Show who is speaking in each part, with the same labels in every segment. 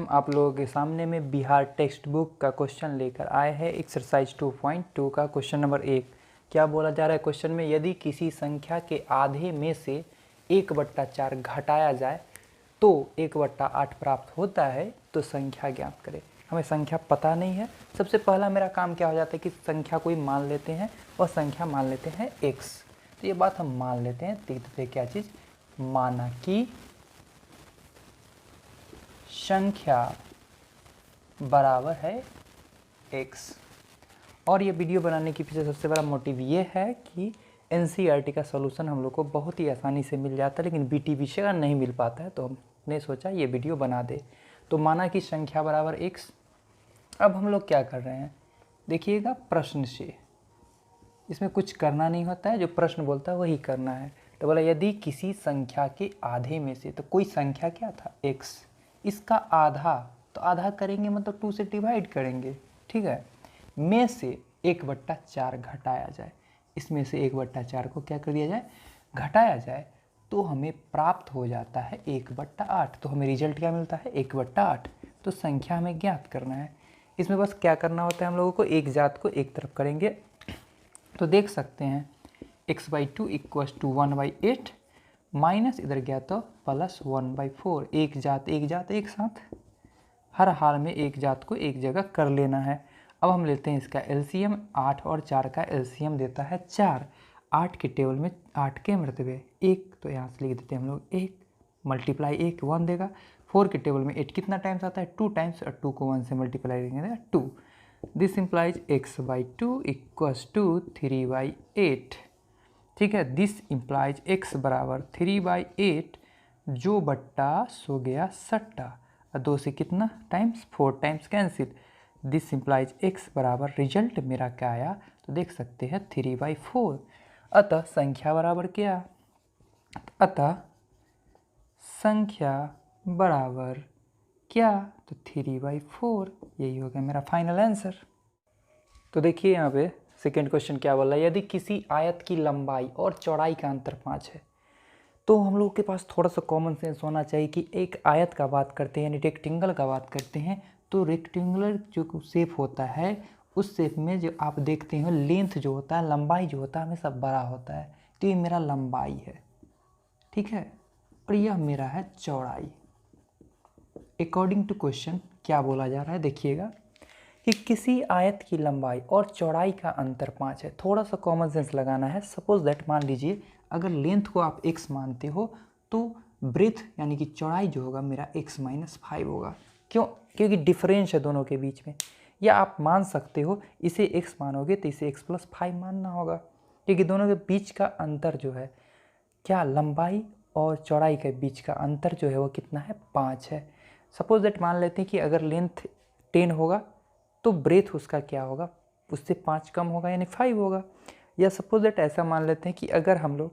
Speaker 1: हम आप लोगों के सामने में बिहार टेक्स्ट बुक का क्वेश्चन लेकर आए हैं। एक्सरसाइज 2.2 का क्वेश्चन नंबर 1। क्या बोला जा रहा है क्वेश्चन में? यदि किसी संख्या के आधे में से 1/4 घटाया जाए तो 1/8 प्राप्त होता है, तो संख्या ज्ञात करें। हमें संख्या पता नहीं है। सबसे पहला मेरा काम क्या हो जाता है कि संख्या कोई मान लेते हैं और संख्या मान लेते हैं x। तो ये बात हम मान लेते हैं। तो क्या चीज़ माना कि संख्या बराबर है x। और ये वीडियो बनाने के पीछे सबसे बड़ा मोटिव ये है कि NCERT का सॉल्यूशन हम लोग को बहुत ही आसानी से मिल जाता है, लेकिन BTB से अगर नहीं मिल पाता है तो हमने सोचा ये वीडियो बना दे। तो माना कि संख्या बराबर x। अब हम लोग क्या कर रहे हैं देखिएगा, प्रश्न से इसमें कुछ करना नहीं होता है, जो प्रश्न बोलता है वही करना है। तो बोला यदि किसी संख्या के आधे में से, तो कोई संख्या क्या था x, इसका आधा, तो आधा करेंगे मतलब 2 से डिवाइड करेंगे, ठीक है, में से 1/4 घटाया जाए। इसमें से 1/4 को क्या कर दिया जाए, घटाया जाए, तो हमें प्राप्त हो जाता है 1/8। तो हमें रिजल्ट क्या मिलता है 1/8। तो संख्या हमें ज्ञात करना है। इसमें बस क्या करना होता है, हम लोगों को एक जात को एक तरफ करेंगे। तो देख सकते हैं x/2 = 1/8 माइनस इधर गया तो +1/4। एक जात एक साथ, हर हाल में एक जात को एक जगह कर लेना है। अब हम लेते हैं इसका एलसीएम। 8 और 4 का एलसीएम देता है 4। 8 के टेबल में 8 के मर्तबे 1, तो यहाँ से लिख देते हैं हम लोग 1 मल्टीप्लाई 1 1 देगा। 4 के टेबल में 8 कितना टाइम्स आता है 2 टाइम्स, और 2 को 1 से मल्टीप्लाई करेंगे 2। This implies x/2 = 3/8। ठीक है, दिस इम्प्लाइज x बराबर 3/8 जो बट्टा सो गया सट्टा, 2 से कितना times 4 times cancel. This implies x बराबर रिजल्ट मेरा क्या आया, तो देख सकते हैं 3/4। अतः संख्या बराबर क्या, अतः संख्या बराबर क्या, तो 3/4। यही हो गया मेरा फाइनल आंसर। तो देखिए यहाँ पे सेकेंड क्वेश्चन क्या बोला, यदि किसी आयत की लंबाई और चौड़ाई का अंतर 5 है, तो हम लोग के पास थोड़ा सा कॉमन सेंस होना चाहिए कि एक आयत का बात करते हैं यानी रेक्टेंगल का बात करते हैं, तो रेक्टेंगुलर जो शेप होता है उस शेप में जो आप देखते हैं लेंथ जो होता है, लंबाई जो होता है हमेशा बड़ा होता है। तो ये मेरा लंबाई है, ठीक है, और यह मेरा है चौड़ाई। अकॉर्डिंग टू क्वेश्चन क्या बोला जा रहा है देखिएगा कि किसी आयत की लंबाई और चौड़ाई का अंतर 5 है। थोड़ा सा कॉमन सेंस लगाना है। सपोज दैट मान लीजिए अगर लेंथ को आप x मानते हो तो ब्रेथ यानी कि चौड़ाई जो होगा मेरा x-5 होगा। क्यों? क्योंकि डिफरेंस है दोनों के बीच में। या आप मान सकते हो इसे x मानोगे तो इसे x+5 मानना होगा, क्योंकि दोनों के बीच का अंतर जो है क्या, लंबाई और चौड़ाई के बीच का अंतर जो है वो कितना है 5 है। सपोज दैट मान लेते हैं कि अगर लेंथ 10 होगा तो ब्रेथ उसका क्या होगा, उससे 5 कम होगा यानी 5 होगा। या सपोज दैट ऐसा मान लेते हैं कि अगर हम लोग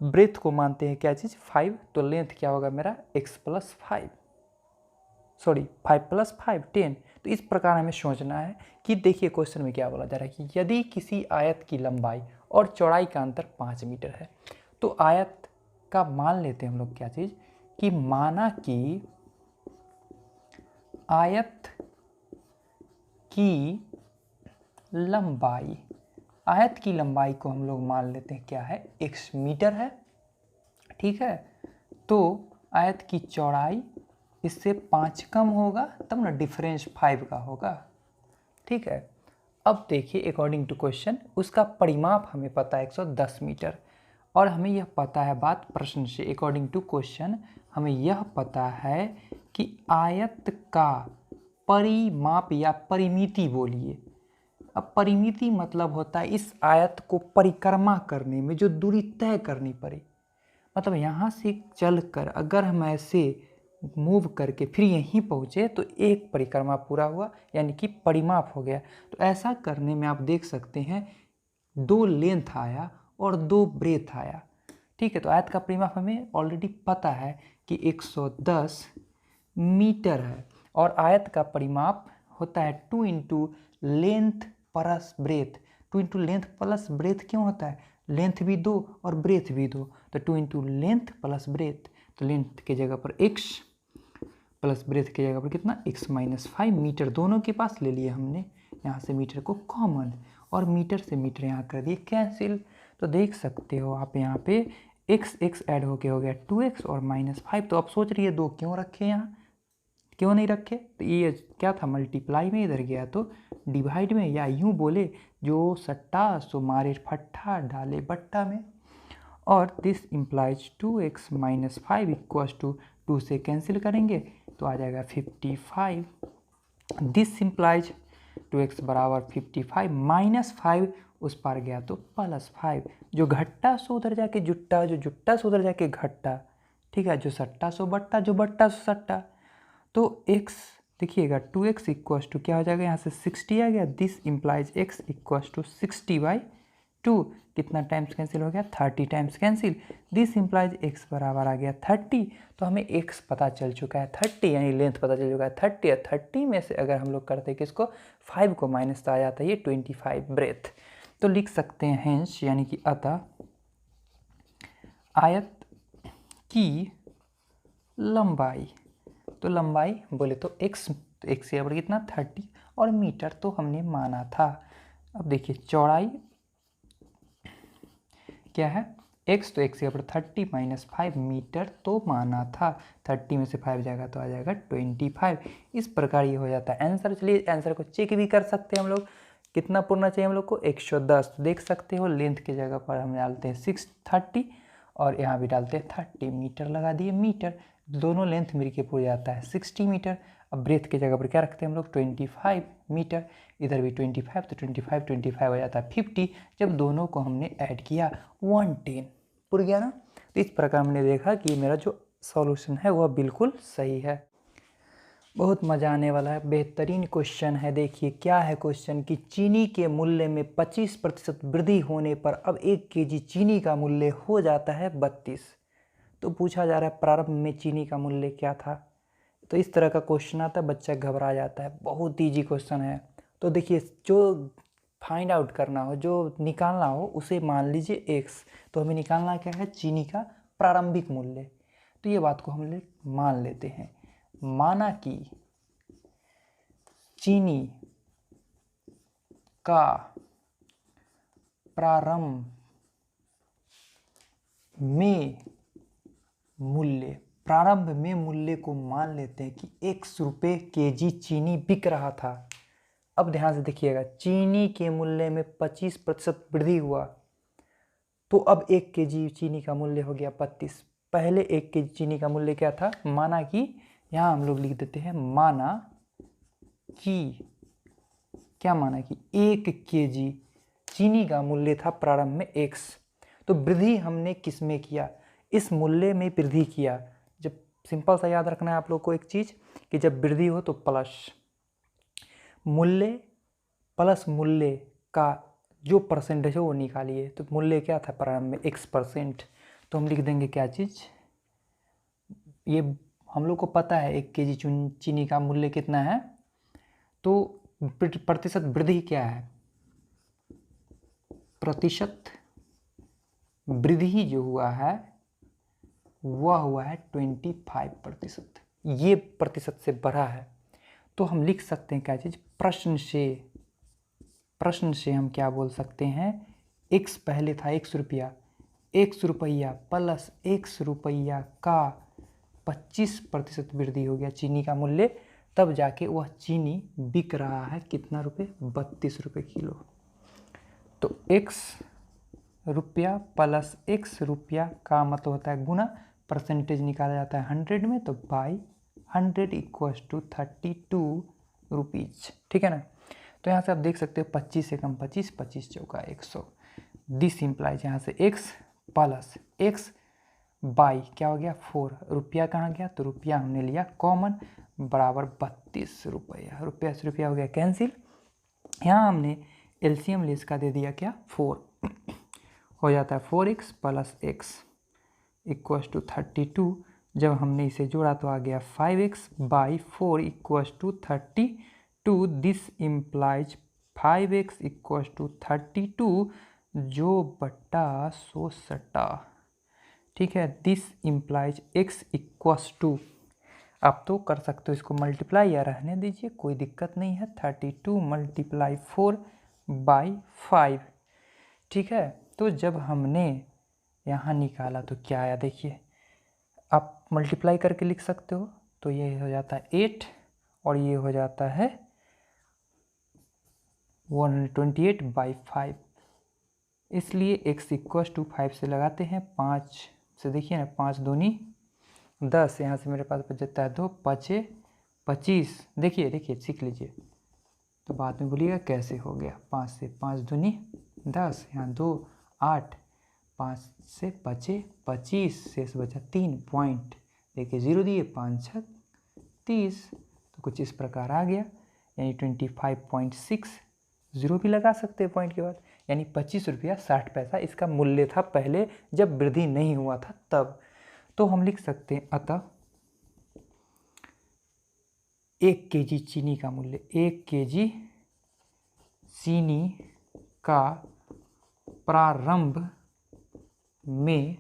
Speaker 1: ब्रेथ को मानते हैं क्या चीज़ 5, तो लेंथ क्या होगा मेरा x+5, सॉरी 5+5 10। तो इस प्रकार हमें सोचना है कि देखिए क्वेश्चन में क्या बोला जा रहा है कि यदि किसी आयत की लंबाई और चौड़ाई का अंतर 5 मीटर है, तो आयत का मान लेते हैं हम लोग क्या चीज़ कि माना कि आयत की लंबाई, आयत की लंबाई को हम लोग मान लेते हैं क्या है x मीटर है, ठीक है। तो आयत की चौड़ाई इससे 5 कम होगा तब ना डिफरेंस 5 का होगा, ठीक है। अब देखिए अकॉर्डिंग टू क्वेश्चन उसका परिमाप हमें पता है 110 मीटर, और हमें यह पता है बात प्रश्न से, अकॉर्डिंग टू क्वेश्चन हमें यह पता है कि आयत का परिमाप या परिमिति बोलिए। अब परिमिति मतलब होता है इस आयत को परिक्रमा करने में जो दूरी तय करनी पड़े। मतलब यहाँ से चलकर अगर हम ऐसे मूव करके फिर यहीं पहुँचे तो एक परिक्रमा पूरा हुआ यानी कि परिमाप हो गया। तो ऐसा करने में आप देख सकते हैं 2 लेंथ आया और 2 ब्रेथ आया, ठीक है। तो आयत का परिमाप हमें ऑलरेडी पता है कि 110 मीटर है, और आयत का परिमाप होता है 2 × length plus breadth. 2 × length plus breadth क्यों होता है, लेंथ भी 2 और ब्रेथ भी 2, तो 2 × लेंथ प्लस ब्रेथ। तो लेंथ के जगह पर x प्लस ब्रेथ की जगह पर कितना x माइनस 5 मीटर, दोनों के पास ले लिए हमने यहाँ से मीटर को कॉमन, और मीटर से मीटर यहाँ कर दिए कैंसिल। तो देख सकते हो आप यहाँ पे x ऐड होके हो गया 2x और -5। तो आप सोच रही है 2 क्यों रखे यहाँ, क्यों नहीं रखे? तो ये क्या था, मल्टीप्लाई में इधर गया तो डिवाइड में, या यूँ बोले जो सट्टा सो मारे फट्टा डाले बट्टा में। और this implies 2x minus 5 equals to 2 से कैंसिल करेंगे तो आ जाएगा 55। दिस इम्प्लाइज 2x बराबर 55 माइनस 5 उस पार गया तो +5, जो घट्टा सो उधर जाके जुट्टा, जो जुट्टा सो उधर जाके घट्टा, ठीक है, जो सट्टा सो बट्टा, जो बट्टा सो सट्टा। तो x देखिएगा 2x इक्वल्स टू क्या हो जाएगा, यहाँ से 60 आ गया। This implies x equals to 60/2, कितना टाइम्स कैंसिल हो गया, 30 times cancel. This implies x बराबर आ गया 30। तो हमें x पता चल चुका है 30, यानी लेंथ पता चल चुका है 30, और 30 में से अगर हम लोग करते हैं किसको 5 को माइनस, तो आ जाता है ये 25 ब्रेथ। तो लिख सकते हैं हेंस, यानी कि अतः आयत की लंबाई, तो लंबाई बोले तो x, तो x यहाँ पर कितना 30, और मीटर तो हमने माना था। अब देखिए चौड़ाई क्या है x, तो x यहाँ पर 30 माइनस 5 मीटर तो माना था, 30 में से 5 जाएगा तो आ जाएगा 25। इस प्रकार ये हो जाता है आंसर। चलिए आंसर को चेक भी कर सकते हैं हम लोग, कितना पूर्णा चाहिए हम लोग को 110। तो देख सकते हो लेंथ की जगह पर हम डालते हैं 630 और यहाँ भी डालते हैं 30, मीटर लगा दिए मीटर, दोनों लेंथ मिल के पूरा जाता है 60 मीटर। अब ब्रेथ की जगह पर क्या रखते हैं हम लोग 25 मीटर, इधर भी 25, तो 25 हो जाता है 50। जब दोनों को हमने ऐड किया 110 पूरा गया ना। तो इस प्रकार हमने देखा कि मेरा जो सॉल्यूशन है वह बिल्कुल सही है। बहुत मज़ा आने वाला है, बेहतरीन क्वेश्चन है। देखिए क्या है क्वेश्चन कि चीनी के मूल्य में 25% वृद्धि होने पर अब 1 केजी चीनी का मूल्य हो जाता है 32। तो पूछा जा रहा है प्रारंभ में चीनी का मूल्य क्या था। तो इस तरह का क्वेश्चन आता है, बच्चा घबरा जाता है, बहुत ईजी क्वेश्चन है। तो देखिए जो फाइंड आउट करना हो, जो निकालना हो, उसे मान लीजिए x। तो हमें निकालना क्या है, चीनी का प्रारंभिक मूल्य। तो ये बात को हम लोग मान लेते हैं, माना कि चीनी का प्रारंभ में मूल्य, प्रारंभ में मूल्य को मान लेते हैं कि 1 रुपये केजी चीनी बिक रहा था। अब ध्यान से देखिएगा, चीनी के मूल्य में 25% वृद्धि हुआ, तो अब 1 केजी चीनी का मूल्य हो गया 32। पहले 1 केजी चीनी का मूल्य क्या था, माना कि, यहाँ हम लोग लिख देते हैं माना कि, क्या माना कि 1 केजी चीनी का मूल्य था प्रारंभ में x। तो वृद्धि हमने किस में किया, इस मूल्य में वृद्धि किया। जब सिंपल सा याद रखना है आप लोग को एक चीज़ कि जब वृद्धि हो तो प्लस मूल्य, प्लस मूल्य का जो परसेंटेज है वो निकालिए। तो मूल्य क्या था प्रारंभ में x%, तो हम लिख देंगे क्या चीज़, ये हम लोग को पता है 1 केजी चीनी का मूल्य कितना है। तो प्रतिशत वृद्धि क्या है, प्रतिशत वृद्धि जो हुआ है वह हुआ है 25%, ये प्रतिशत से बढ़ा है। तो हम लिख सकते हैं क्या चीज़, प्रश्न से हम क्या बोल सकते हैं, x पहले था 1 रुपया, 1 रुपया प्लस 1 रुपया का 25% वृद्धि हो गया चीनी का मूल्य, तब जाके वह चीनी बिक रहा है कितना रुपये, 32 रुपये किलो। तो x रुपया प्लस 1 रुपया का मतलब होता है गुना, परसेंटेज निकाला जाता है 100 में, तो बाई 100 इक्वल्स टू 32 रुपीज़, ठीक है ना। तो यहाँ से आप देख सकते हो 25 से कम 25, 25 चौका 100। दिस इम्प्लाइज यहाँ से x प्लस x बाई क्या हो गया 4, रुपया कहाँ गया, तो रुपया हमने लिया कॉमन, बराबर 32 रुपया, रुपया से रुपया हो गया कैंसिल। यहाँ हमने एलसीएम ले इसका दे दिया क्या 4, हो जाता है 4x plus x equals to 32। जब हमने इसे जोड़ा तो आ गया 5x by 4 equals to 32। This implies 5x equals to 32 जो बट्टा सो सट्टा, ठीक है। This implies x equals to, आप तो कर सकते हो इसको मल्टीप्लाई या रहने दीजिए, कोई दिक्कत नहीं है। 32 × 4/5, ठीक है। तो जब हमने यहाँ निकाला तो क्या आया देखिए, आप मल्टीप्लाई करके लिख सकते हो, तो ये हो जाता है 8 और ये हो जाता है 128/5। इसलिए x = 5 से लगाते हैं, 5 से देखिए ना, 5 दूनी 10, यहाँ से मेरे पास बच जाता है 2, 5 25। देखिए सीख लीजिए, तो बाद में बोलिएगा कैसे हो गया। 5 से 5 दूनी 10, यहाँ 2 8, 5 से 5 25, शेष बचा 3 पॉइंट, देखिए 0 दिए, 5 6 30, तो कुछ इस प्रकार आ गया, यानी 25.6। 0 भी लगा सकते हैं पॉइंट के बाद, यानी 25 रुपया 60 पैसा इसका मूल्य था पहले, जब वृद्धि नहीं हुआ था तब। तो हम लिख सकते हैं अतः 1 kg चीनी का मूल्य, 1 kg चीनी का प्रारंभ में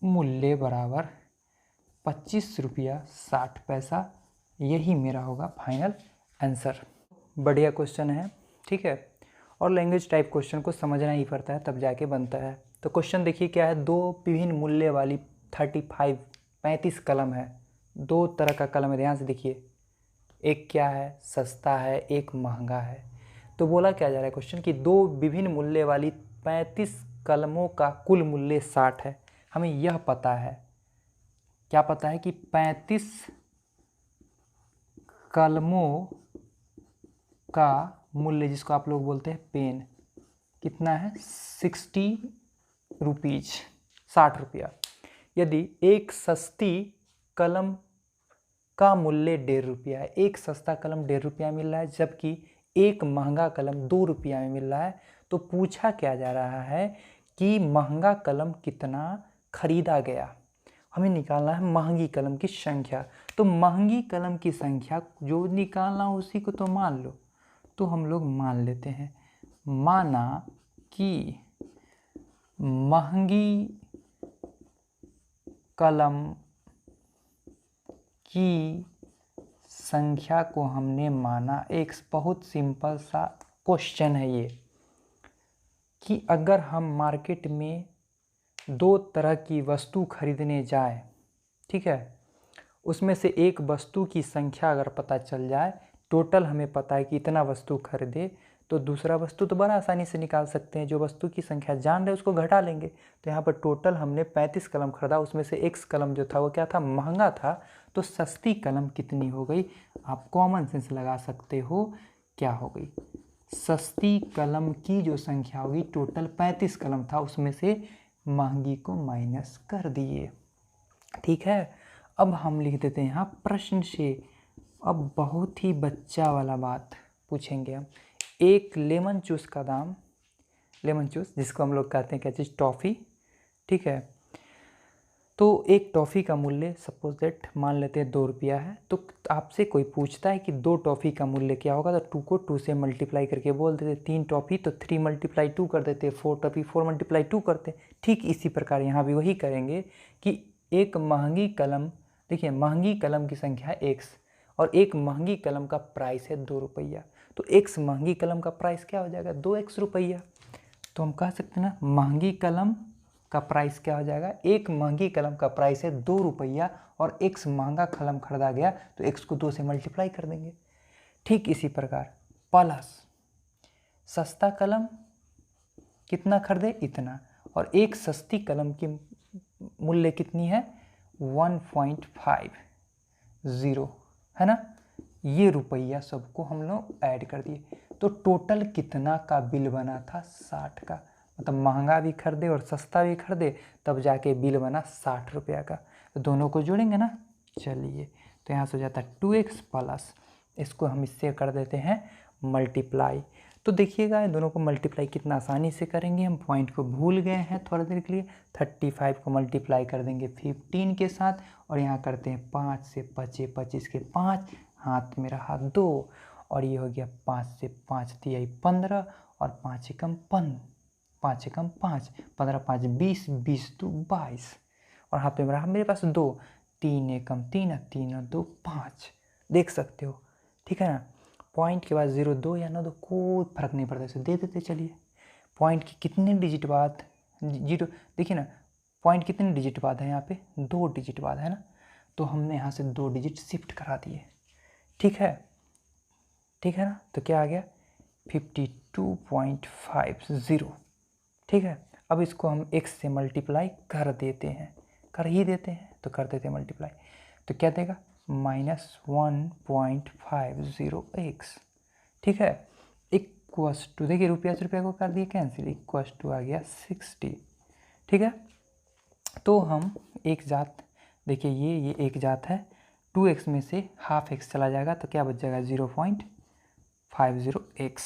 Speaker 1: मूल्य बराबर 25 रुपया 60 पैसा। यही मेरा होगा फाइनल आंसर। बढ़िया क्वेश्चन है, ठीक है। और लैंग्वेज टाइप क्वेश्चन को समझना ही पड़ता है, तब जाके बनता है। तो क्वेश्चन देखिए क्या है, दो विभिन्न मूल्य वाली 35 कलम है। दो तरह का कलम है, ध्यान से देखिए, एक क्या है, सस्ता है, एक महंगा है। तो बोला क्या जा रहा है क्वेश्चन कि दो विभिन्न मूल्य वाली 35 कलमों का कुल मूल्य 60 है। हमें यह पता है, क्या पता है कि 35 कलमों का मूल्य, जिसको आप लोग बोलते हैं पेन, कितना है, 60 रुपीज, 60 रुपया। यदि एक सस्ती कलम का मूल्य 1.5 रुपया है, एक सस्ता कलम 1.5 रुपया मिल रहा है, जबकि एक महंगा कलम 2 रुपया में मिल रहा है, तो पूछा क्या जा रहा है कि महंगा कलम कितना खरीदा गया। हमें निकालना है महंगी कलम की संख्या। तो महंगी कलम की संख्या जो निकालना उसी को तो मान लो, तो हम लोग मान लेते हैं, माना कि महंगी कलम की संख्या को हमने माना। एक बहुत सिंपल सा क्वेश्चन है ये, कि अगर हम मार्केट में दो तरह की वस्तु खरीदने जाए, ठीक है, उसमें से एक वस्तु की संख्या अगर पता चल जाए, टोटल हमें पता है कि इतना वस्तु खरीदे, तो दूसरा वस्तु तो बड़ा आसानी से निकाल सकते हैं। जो वस्तु की संख्या जान रहे उसको घटा लेंगे। तो यहाँ पर टोटल हमने 35 कलम खरीदा, उसमें से एक कलम जो था वो क्या था, महंगा था। तो सस्ती कलम कितनी हो गई, आप कॉमन सेंस लगा सकते हो, क्या हो गई, सस्ती कलम की जो संख्या होगी, टोटल 35 कलम था, उसमें से महंगी को माइनस कर दिए, ठीक है। अब हम लिख देते हैं यहाँ प्रश्न से। अब बहुत ही बच्चा वाला बात पूछेंगे हम। एक लेमन जूस का दाम, लेमन जूस जिसको हम लोग कहते हैं क्या चीज़, टॉफ़ी, ठीक है। तो एक टॉफ़ी का मूल्य सपोज दैट मान लेते हैं 2 रुपया है। तो आपसे कोई पूछता है कि 2 टॉफ़ी का मूल्य क्या होगा, तो 2 को 2 से मल्टीप्लाई करके बोल देते। 3 टॉफ़ी तो 3 × 2 कर देते, 4 टॉफ़ी 4 × 2 करते। ठीक इसी प्रकार यहाँ भी वही करेंगे कि एक महंगी कलम, देखिए महंगी कलम की संख्या x और एक महंगी कलम का प्राइस है 2 रुपया। तो x महंगी कलम का प्राइस क्या हो जाएगा, 2x रुपया। तो हम कह सकते हैं ना, महंगी कलम का प्राइस क्या हो जाएगा, एक महंगी कलम का प्राइस है 2 रुपया और x महंगा कलम खरीदा गया, तो x को 2 से मल्टीप्लाई कर देंगे। ठीक इसी प्रकार प्लस सस्ता कलम कितना खरीदे, इतना, और एक सस्ती कलम की मूल्य कितनी है, 1.50 है ना। ये रुपया सबको हम लोग ऐड कर दिए, तो टोटल कितना का बिल बना था, 60 का। मतलब महंगा भी खरीदे और सस्ता भी खरीदे, तब जाके बिल बना 60 रुपया का। तो दोनों को जोड़ेंगे ना, चलिए, तो यहाँ से हो जाता है 2x प्लस, इसको हम इससे कर देते हैं मल्टीप्लाई। तो देखिएगा दोनों को मल्टीप्लाई कितना आसानी से करेंगे, हम पॉइंट को भूल गए हैं थोड़ा देर के लिए। 35 को मल्टीप्लाई कर देंगे 15 के साथ, और यहाँ करते हैं 5 से 25, 25 के 5, हाथ में रहा 2, और ये हो गया 5 से 5 दिया 15, और 5 एकम 5, 5 15, 5 20, 20 2 22, और हाथ में रहा मेरे पास 2, 3 एकम 3 और 3 और 2 5, देख सकते हो, ठीक है ना। पॉइंट के बाद 0 2 या ना 2 कोई फर्क नहीं पड़ता, इसे दे देते चलिए। पॉइंट की कितने डिजिट बाद जीरो, देखिए ना पॉइंट कितने डिजिट बाद है यहाँ पे, 2 डिजिट बाद है ना, तो हमने यहाँ से 2 डिजिट शिफ्ट करा दिए, ठीक है ना। तो क्या आ गया 52.50, ठीक है। अब इसको हम x से मल्टीप्लाई कर देते हैं, कर ही देते हैं, तो कर देते हैं मल्टीप्लाई, तो क्या देगा -1.50x, ठीक है। इक्वस टू, देखिए रुपया से रुपया को कर दिए कैंसिल, इक्वस टू आ गया 60, ठीक है। तो हम एक जात, देखिए ये एक जात है, 2x में से हाफ x चला जाएगा तो क्या बच जाएगा 0.50x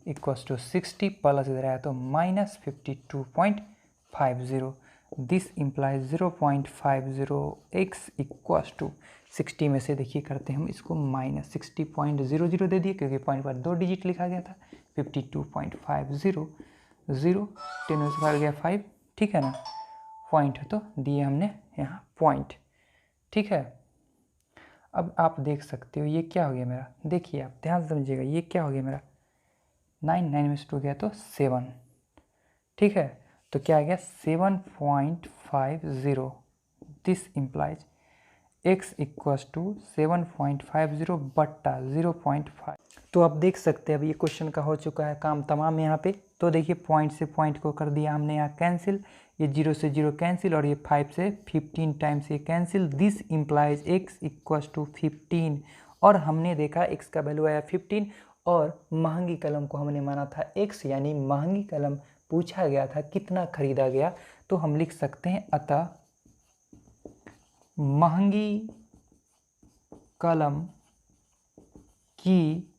Speaker 1: इक्वस टू 60 प्लस इधर आया तो -52.50, this implies 0.50x equals to 60 में से देखिए करते हैं हम इसको -60.00 दे दिए क्योंकि पॉइंट पर 2 डिजिट लिखा गया था, 52.50 0 10 में से गया 5, ठीक है ना। पॉइंट है तो दिए हमने यहाँ पॉइंट, ठीक है। अब आप देख सकते हो ये क्या हो गया मेरा, देखिए आप ध्यान से समझिएगा, ये क्या हो गया मेरा 9 में से 2 गया तो 7, ठीक है। तो क्या आ गया 7.50, this implies x equals to 7.50 बट्टा 0.5। तो आप देख सकते हैं अब ये क्वेश्चन का हो चुका है काम तमाम यहाँ पे। तो देखिए पॉइंट से पॉइंट को कर दिया हमने यहाँ कैंसिल, ये 0 से 0 कैंसिल और ये 5 से 15 टाइम्स ये cancel, this implies x equals to 15, और हमने देखा x का वैल्यू आया 15 और महंगी कलम को हमने माना था x, यानी महंगी कलम पूछा गया था कितना खरीदा गया, तो हम लिख सकते हैं अतः महंगी कलम की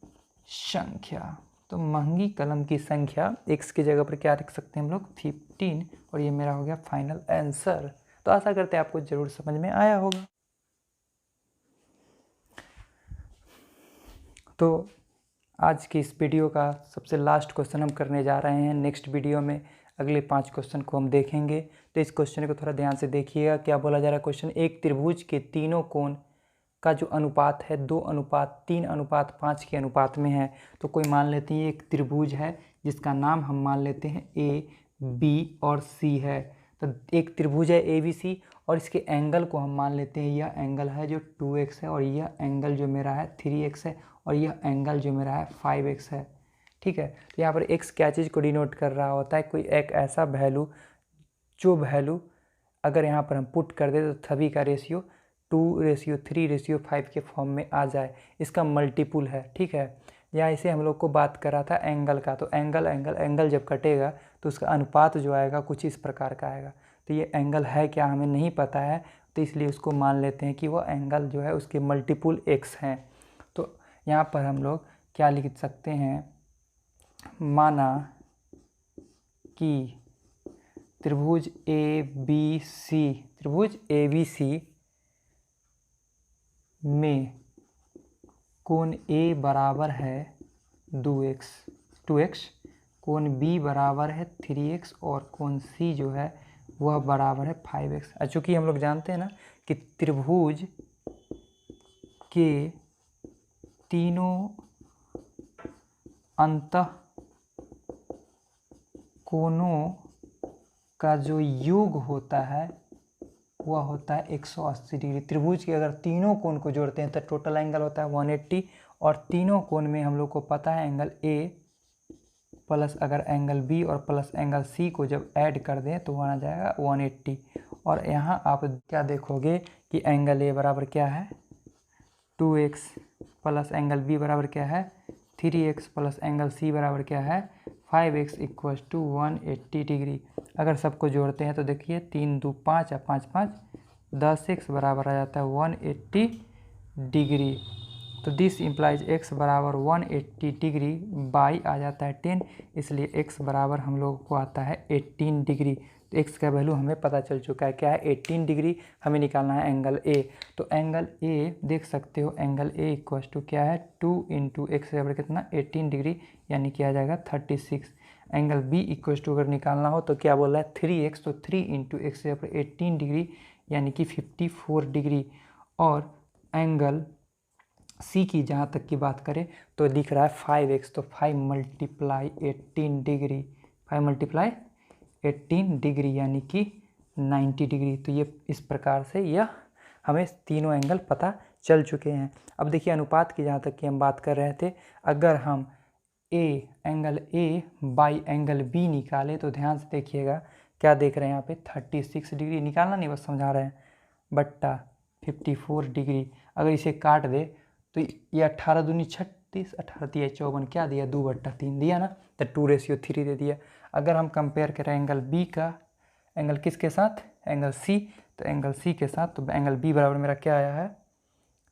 Speaker 1: संख्या, तो महंगी कलम की संख्या x की जगह पर क्या रख सकते हैं हम लोग 15, और ये मेरा हो गया फाइनल आंसर। तो आशा करते हैं आपको जरूर समझ में आया होगा। तो आज की इस वीडियो का सबसे लास्ट क्वेश्चन हम करने जा रहे हैं, नेक्स्ट वीडियो में अगले 5 क्वेश्चन को हम देखेंगे। तो इस क्वेश्चन को थोड़ा ध्यान से देखिएगा, क्या बोला जा रहा है क्वेश्चन, एक त्रिभुज के तीनों कोण का जो अनुपात है 2:3:5 के अनुपात में है। तो कोई मान लेते हैं एक त्रिभुज है जिसका नाम हम मान लेते हैं ए बी और सी है। तो एक त्रिभुज है ए बी सी और इसके एंगल को हम मान लेते हैं, यह एंगल है जो 2x है और यह एंगल जो मेरा है 3x है और यह एंगल जो मेरा है 5x है, ठीक है। तो यहाँ पर x क्या चीज़ को डिनोट कर रहा होता है, कोई एक ऐसा वैल्यू जो वैल्यू अगर यहाँ पर हम पुट कर दे तो सभी का रेशियो 2:3:5 के फॉर्म में आ जाए, इसका मल्टीपुल है, ठीक है। यहाँ इसे हम लोग को बात कर रहा था एंगल का, तो एंगल जब कटेगा तो उसका अनुपात जो आएगा कुछ इस प्रकार का आएगा। तो ये एंगल है क्या हमें नहीं पता है, तो इसलिए उसको मान लेते हैं कि वो एंगल जो है उसके मल्टीपुल x हैं। तो यहाँ पर हम लोग क्या लिख सकते हैं, माना कि त्रिभुज ए बी सी में कोण A बराबर है 2x, कोण B बराबर है 3x और कोण C जो है वह बराबर है 5x। चूँकि हम लोग जानते हैं ना कि त्रिभुज के तीनों अंतः कोणों का जो योग होता है वह होता है 180 डिग्री। त्रिभुज के अगर तीनों कोण को जोड़ते हैं तो टोटल एंगल होता है 180, और तीनों कोण में हम लोग को पता है एंगल A प्लस अगर एंगल B और प्लस एंगल C को जब ऐड कर दें तो वह आ जाएगा 180। और यहाँ आप क्या देखोगे कि एंगल A बराबर क्या है 2x प्लस एंगल B बराबर क्या है 3x प्लस एंगल C बराबर क्या है 5x इक्वल टू 180 डिग्री। अगर सबको जोड़ते हैं तो देखिए 3 2 5 और 5 5 10x बराबर आ जाता है 180 डिग्री। तो दिस इम्प्लाइज x बराबर 180 डिग्री बाई आ जाता है 10, इसलिए x बराबर हम लोग को आता है 18 डिग्री। तो x का वैल्यू हमें पता चल चुका है क्या है 18 डिग्री, हमें निकालना है एंगल A। तो एंगल A देख सकते हो, एंगल A इक्वल टू क्या है 2 इंटू x बराबर कितना 18 डिग्री, यानी क्या आ जाएगा 36। एंगल B इक्वल टू अगर निकालना हो तो क्या बोल रहा है 3x, तो 3 इंटू x बराबर 18 डिग्री यानी कि 54 डिग्री, और एंगल सी की जहाँ तक की बात करें तो दिख रहा है 5x, तो 5 मल्टीप्लाई 18 डिग्री, 5 मल्टीप्लाई 18 डिग्री यानी कि 90 डिग्री। तो ये इस प्रकार से यह हमें तीनों एंगल पता चल चुके हैं। अब देखिए अनुपात की जहाँ तक की हम बात कर रहे थे, अगर हम angle A by angle B निकालें तो ध्यान से देखिएगा क्या देख रहे हैं यहाँ पे 36 डिग्री, निकालना नहीं बस समझा रहे हैं, बट्टा 54 डिग्री। अगर इसे काट दे तो ये 18 दूनी 36, 18 दिया 54, क्या दिया 2/3 दिया ना, तो 2:3 दे दिया। अगर हम कंपेयर करें एंगल बी का, एंगल किसके साथ, एंगल सी, तो एंगल सी के साथ, तो एंगल बी बराबर मेरा क्या आया है,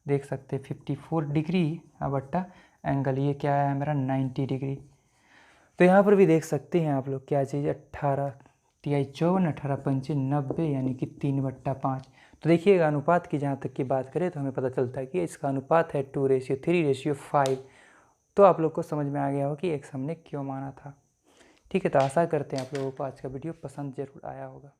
Speaker 1: देख सकते हैं 54 डिग्री बट्टा एंगल ये क्या आया है मेरा 90 डिग्री। तो यहाँ पर भी देख सकते हैं आप लोग क्या चीज़, 18 तिहाई 54, 18 पंचे 90 यानी कि 3/5। तो देखिएगा अनुपात की जहाँ तक की बात करें तो हमें पता चलता है कि इसका अनुपात है 2:3:5। तो आप लोग को समझ में आ गया हो कि x हमने क्यों माना था। ठीक है, तो आशा करते हैं आप लोगों को आज का वीडियो पसंद जरूर आया होगा।